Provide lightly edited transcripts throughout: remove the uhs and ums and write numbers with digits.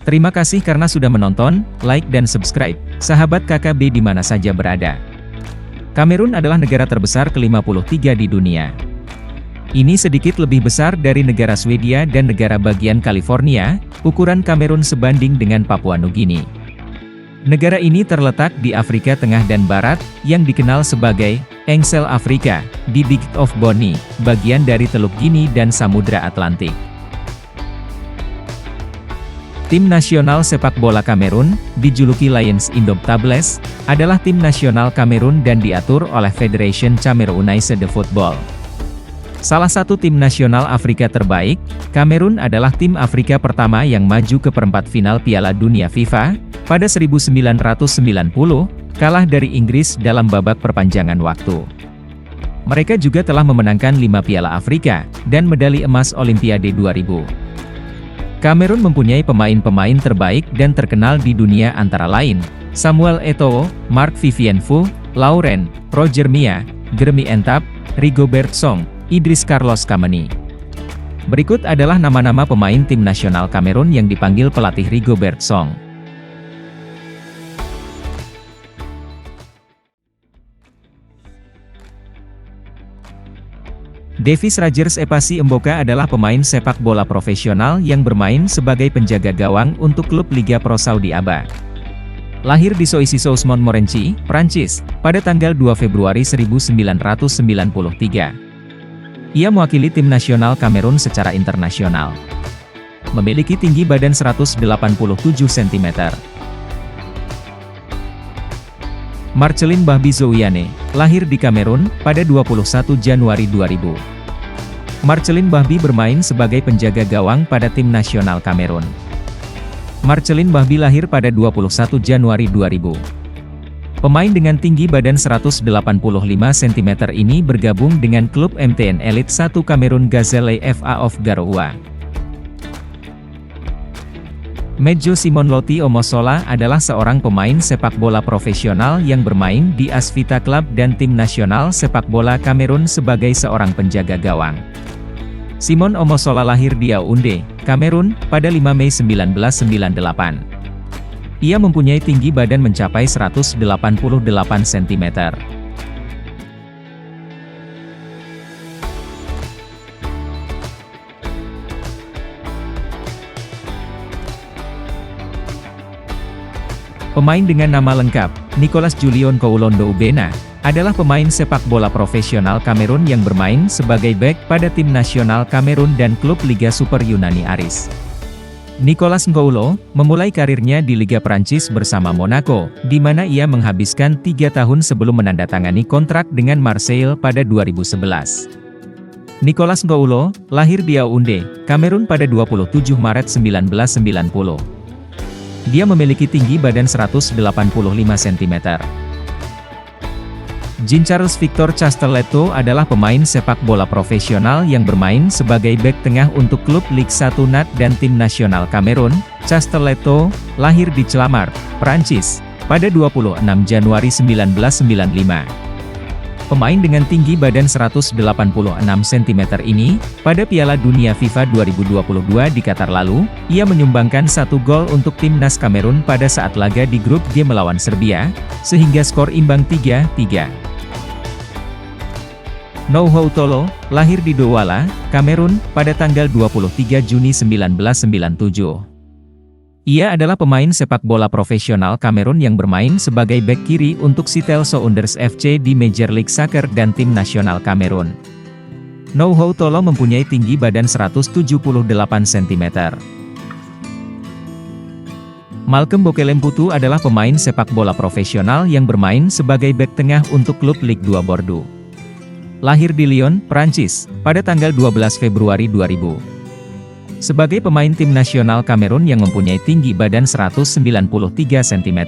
Terima kasih karena sudah menonton, like dan subscribe, sahabat KKB di mana saja berada. Kamerun adalah negara terbesar ke-53 di dunia. Ini sedikit lebih besar dari negara Swedia dan negara bagian California. Ukuran Kamerun sebanding dengan Papua Nugini. Negara ini terletak di Afrika Tengah dan Barat, yang dikenal sebagai Engsel Afrika, di District of Boni, bagian dari Teluk Gini dan Samudra Atlantik. Tim nasional sepak bola Kamerun, dijuluki Lions Indomptables, adalah tim nasional Kamerun dan diatur oleh Federation Camerounaise de Football. Salah satu tim nasional Afrika terbaik, Kamerun adalah tim Afrika pertama yang maju ke perempat final Piala Dunia FIFA, pada 1990, kalah dari Inggris dalam babak perpanjangan waktu. Mereka juga telah memenangkan 5 Piala Afrika, dan medali emas Olimpiade 2000. Kamerun mempunyai pemain-pemain terbaik dan terkenal di dunia antara lain, Samuel Eto'o, Marc-Vivien Foe, Laurent, Roger Mia, Jeremy Entap, Rigobert Song, Idriss Carlos Kameni. Berikut adalah nama-nama pemain tim nasional Kamerun yang dipanggil pelatih Rigobert Song. Davis Rogers Epasi Mboka adalah pemain sepak bola profesional yang bermain sebagai penjaga gawang untuk klub Liga Pro Saudi ABA. Lahir di Soissy-sous-Montmorency, Prancis, pada tanggal 2 Februari 1993. Ia mewakili tim nasional Kamerun secara internasional. Memiliki tinggi badan 187 cm. Marcelin Bahbi Zouiane, lahir di Kamerun, pada 21 Januari 2000. Marcelin Bahbi bermain sebagai penjaga gawang pada tim nasional Kamerun. Marcelin Bahbi lahir pada 21 Januari 2000. Pemain dengan tinggi badan 185 cm ini bergabung dengan klub MTN Elite 1 Kamerun Gazelle FA of Garoua. Medjo Simon Loti Omosola adalah seorang pemain sepak bola profesional yang bermain di Asvita Club dan tim nasional sepak bola Kamerun sebagai seorang penjaga gawang. Simon Omosola lahir di Yaounde, Kamerun, pada 5 Mei 1998. Ia mempunyai tinggi badan mencapai 188 cm. Pemain dengan nama lengkap, Nicolas Julion Koulondo Ubena, adalah pemain sepak bola profesional Kamerun yang bermain sebagai bek pada tim nasional Kamerun dan klub Liga Super Yunani Aris. Nicolas Nkoulo memulai karirnya di Liga Prancis bersama Monaco, di mana ia menghabiskan 3 tahun sebelum menandatangani kontrak dengan Marseille pada 2011. Nicolas Nkoulo lahir di Yaounde, Kamerun pada 27 Maret 1990. Dia memiliki tinggi badan 185 cm. Jean-Charles Victor Castelletto adalah pemain sepak bola profesional yang bermain sebagai bek tengah untuk klub Ligue 1 NAT dan tim nasional Kamerun. Castelletto lahir di Clamart, Prancis, pada 26 Januari 1995. Pemain dengan tinggi badan 186 cm ini, pada Piala Dunia FIFA 2022 di Qatar lalu, ia menyumbangkan 1 gol untuk timnas Kamerun pada saat laga di grup G melawan Serbia, sehingga skor imbang 3-3. Nouhou Tolo, lahir di Douala, Kamerun, pada tanggal 23 Juni 1997. Ia adalah pemain sepak bola profesional Kamerun yang bermain sebagai bek kiri untuk Sitel Sounders FC di Major League Soccer dan tim nasional Kamerun. Nouhou Tolo mempunyai tinggi badan 178 cm. Malcolm Bokelem-Putu adalah pemain sepak bola profesional yang bermain sebagai bek tengah untuk klub Ligue 2 Bordeaux. Lahir di Lyon, Prancis, pada tanggal 12 Februari 2000. Sebagai pemain tim nasional Kamerun yang mempunyai tinggi badan 193 cm.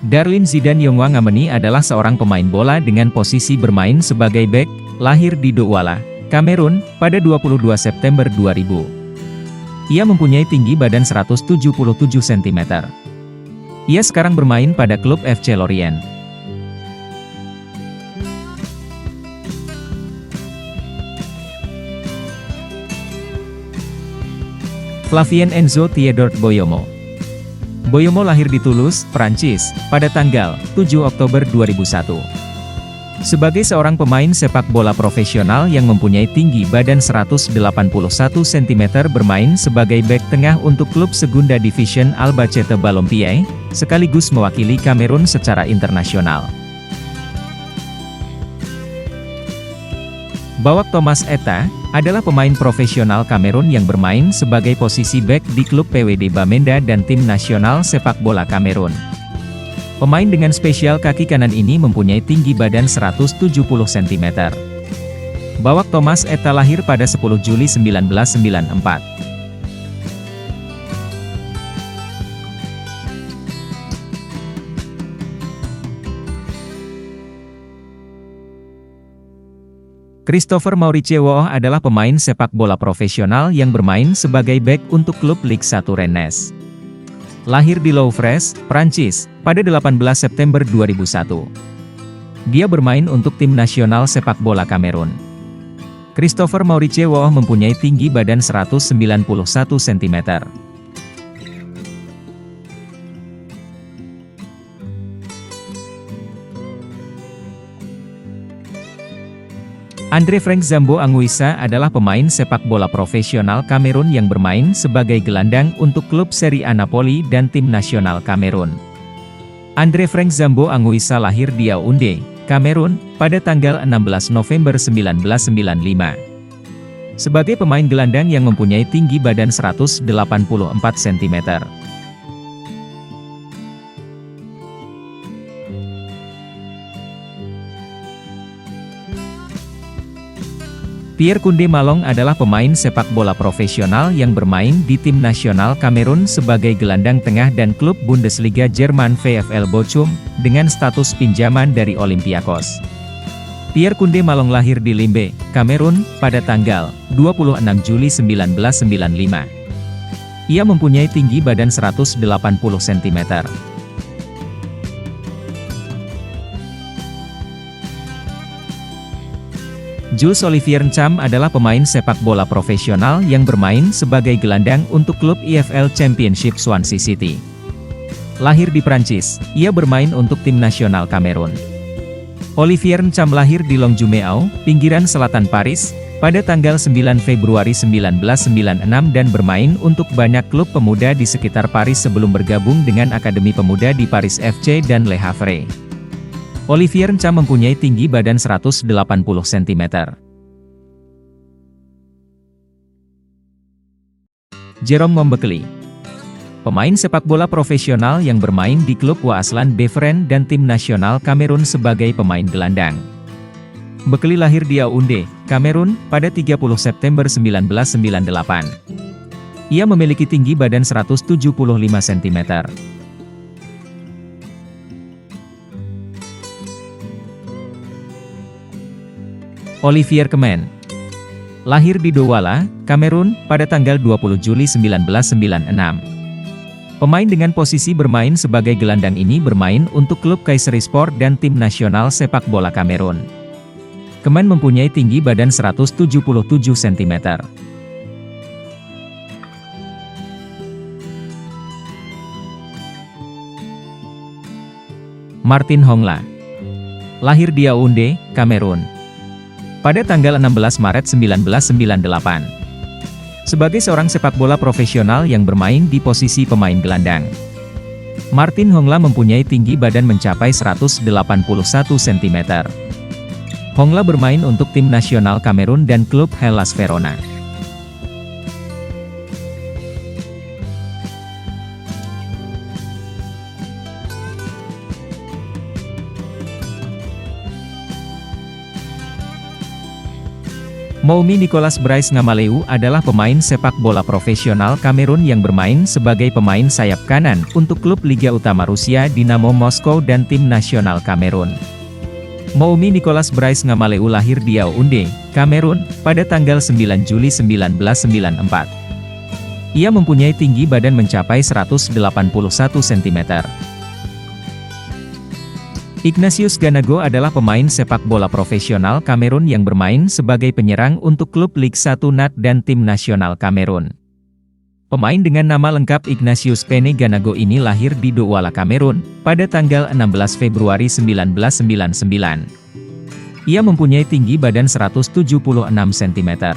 Darlin Zidane Yongwa Ngameni adalah seorang pemain bola dengan posisi bermain sebagai bek, lahir di Douala, Kamerun, pada 22 September 2000. Ia mempunyai tinggi badan 177 cm. Ia sekarang bermain pada klub FC Lorient. Flavien Enzo Theodore Boyomo. Boyomo lahir di Toulouse, Prancis, pada tanggal 7 Oktober 2001. Sebagai seorang pemain sepak bola profesional yang mempunyai tinggi badan 181 cm bermain sebagai bek tengah untuk klub Segunda Division Albacete Ballonpied, sekaligus mewakili Kamerun secara internasional. Bawak Thomas Etta adalah pemain profesional Kamerun yang bermain sebagai posisi bek di klub PWD Bamenda dan tim nasional sepak bola Kamerun. Pemain dengan spesial kaki kanan ini mempunyai tinggi badan 170 cm. Bawak Thomas Etta lahir pada 10 Juli 1994. Christopher Mauricio adalah pemain sepak bola profesional yang bermain sebagai bek untuk klub Ligue 1 Rennes. Lahir di Louvres, Prancis, pada 18 September 2001. Dia bermain untuk tim nasional sepak bola Kamerun. Christopher Mauricio mempunyai tinggi badan 191 cm. Andre Frank Zambo Anguissa adalah pemain sepak bola profesional Kamerun yang bermain sebagai gelandang untuk klub Serie A Napoli dan tim nasional Kamerun. Andre Frank Zambo Anguissa lahir di Yaoundé, Kamerun, pada tanggal 16 November 1995. Sebagai pemain gelandang yang mempunyai tinggi badan 184 cm. Pierre Koundé Malong adalah pemain sepak bola profesional yang bermain di tim nasional Kamerun sebagai gelandang tengah dan klub Bundesliga Jerman VfL Bochum, dengan status pinjaman dari Olympiakos. Pierre Koundé Malong lahir di Limbe, Kamerun, pada tanggal 26 Juli 1995. Ia mempunyai tinggi badan 180 cm. Jules Olivier Ncham adalah pemain sepak bola profesional yang bermain sebagai gelandang untuk klub EFL Championship Swansea City. Lahir di Prancis, ia bermain untuk tim nasional Kamerun. Olivier Ncham lahir di Longjumeau, pinggiran selatan Paris, pada tanggal 9 Februari 1996 dan bermain untuk banyak klub pemuda di sekitar Paris sebelum bergabung dengan Akademi Pemuda di Paris FC dan Le Havre. Olivier Ncham mempunyai tinggi badan 180 cm. Jérôme Mbekli. Pemain sepak bola profesional yang bermain di klub Waasland Beveren dan tim nasional Kamerun sebagai pemain gelandang. Mbekli lahir di Yaoundé, Kamerun, pada 30 September 1998. Ia memiliki tinggi badan 175 cm. Olivier Kemen. Lahir di Douala, Kamerun, pada tanggal 20 Juli 1996. Pemain dengan posisi bermain sebagai gelandang ini bermain untuk klub Kayserispor dan tim nasional sepak bola Kamerun. Kemen mempunyai tinggi badan 177 cm. Martin Hongla. Lahir di Yaoundé, Kamerun, pada tanggal 16 Maret 1998. Sebagai seorang sepak bola profesional yang bermain di posisi pemain gelandang, Martin Hongla mempunyai tinggi badan mencapai 181 cm. Hongla bermain untuk tim nasional Kamerun dan klub Hellas Verona. Moumi Nicolas Brice Ngamaleu adalah pemain sepak bola profesional Kamerun yang bermain sebagai pemain sayap kanan untuk klub Liga Utama Rusia Dinamo Moskow dan tim nasional Kamerun. Moumi Nicolas Brice Ngamaleu lahir di Yaounde, Kamerun, pada tanggal 9 Juli 1994. Ia mempunyai tinggi badan mencapai 181 cm. Ignatius Ganago adalah pemain sepak bola profesional Kamerun yang bermain sebagai penyerang untuk klub Ligue 1 NAT dan tim nasional Kamerun. Pemain dengan nama lengkap Ignatius Pene Ganago ini lahir di Douala, Kamerun, pada tanggal 16 Februari 1999. Ia mempunyai tinggi badan 176 cm.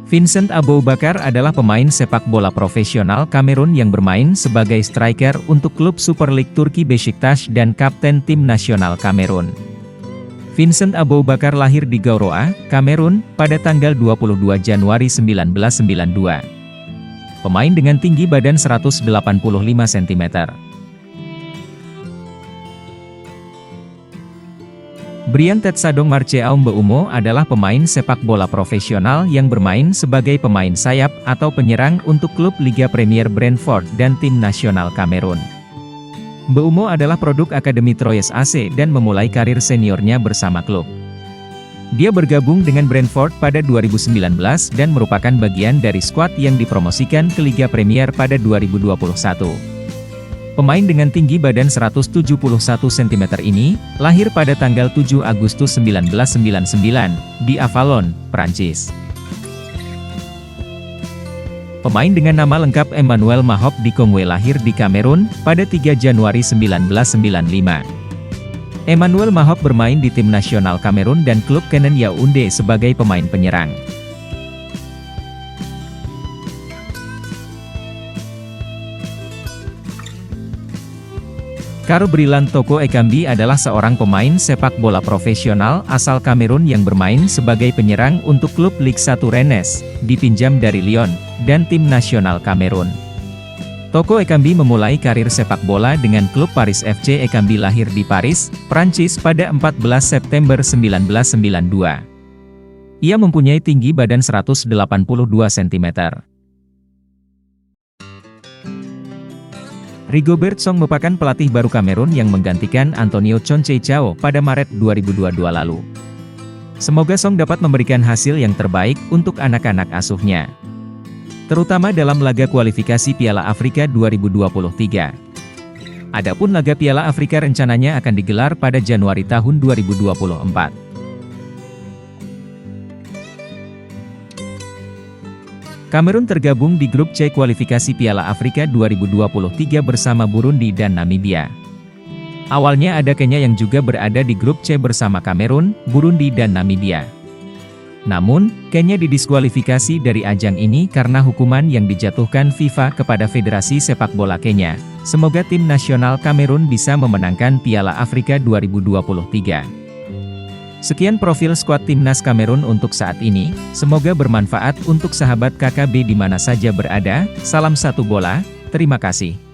Vincent Aboubakar adalah pemain sepak bola profesional Kamerun yang bermain sebagai striker untuk klub Super League Turki Beşiktaş dan kapten tim nasional Kamerun. Vincent Aboubakar lahir di Gauroa, Kamerun, pada tanggal 22 Januari 1992. Pemain dengan tinggi badan 185 cm. Brian Tetsadong Marceau Mbeumo adalah pemain sepak bola profesional yang bermain sebagai pemain sayap atau penyerang untuk klub Liga Premier Brentford dan tim nasional Kamerun. Mbeumo adalah produk Akademi Troyes AC dan memulai karir seniornya bersama klub. Dia bergabung dengan Brentford pada 2019 dan merupakan bagian dari skuad yang dipromosikan ke Liga Premier pada 2021. Pemain dengan tinggi badan 171 cm ini, lahir pada tanggal 7 Agustus 1999, di Avalon, Prancis. Pemain dengan nama lengkap Emmanuel Mahop Dikongwe lahir di Kamerun, pada 3 Januari 1995. Emmanuel Mahop bermain di tim nasional Kamerun dan klub Kenan Yaounde sebagai pemain penyerang. Karo Briland Toko Ekambi adalah seorang pemain sepak bola profesional asal Kamerun yang bermain sebagai penyerang untuk klub Ligue 1 Rennes, dipinjam dari Lyon, dan tim nasional Kamerun. Toko Ekambi memulai karir sepak bola dengan klub Paris FC. Ekambi lahir di Paris, Prancis pada 14 September 1992. Ia mempunyai tinggi badan 182 cm. Rigobert Song merupakan pelatih baru Kamerun yang menggantikan Antonio Conceição pada Maret 2022 lalu. Semoga Song dapat memberikan hasil yang terbaik untuk anak-anak asuhnya, terutama dalam laga kualifikasi Piala Afrika 2023. Adapun laga Piala Afrika rencananya akan digelar pada Januari tahun 2024. Kamerun tergabung di grup C kualifikasi Piala Afrika 2023 bersama Burundi dan Namibia. Awalnya ada Kenya yang juga berada di grup C bersama Kamerun, Burundi dan Namibia. Namun, Kenya didiskualifikasi dari ajang ini karena hukuman yang dijatuhkan FIFA kepada Federasi Sepak Bola Kenya. Semoga tim nasional Kamerun bisa memenangkan Piala Afrika 2023. Sekian profil skuad timnas Kamerun untuk saat ini, semoga bermanfaat untuk sahabat KKB di mana saja berada. Salam satu bola, terima kasih.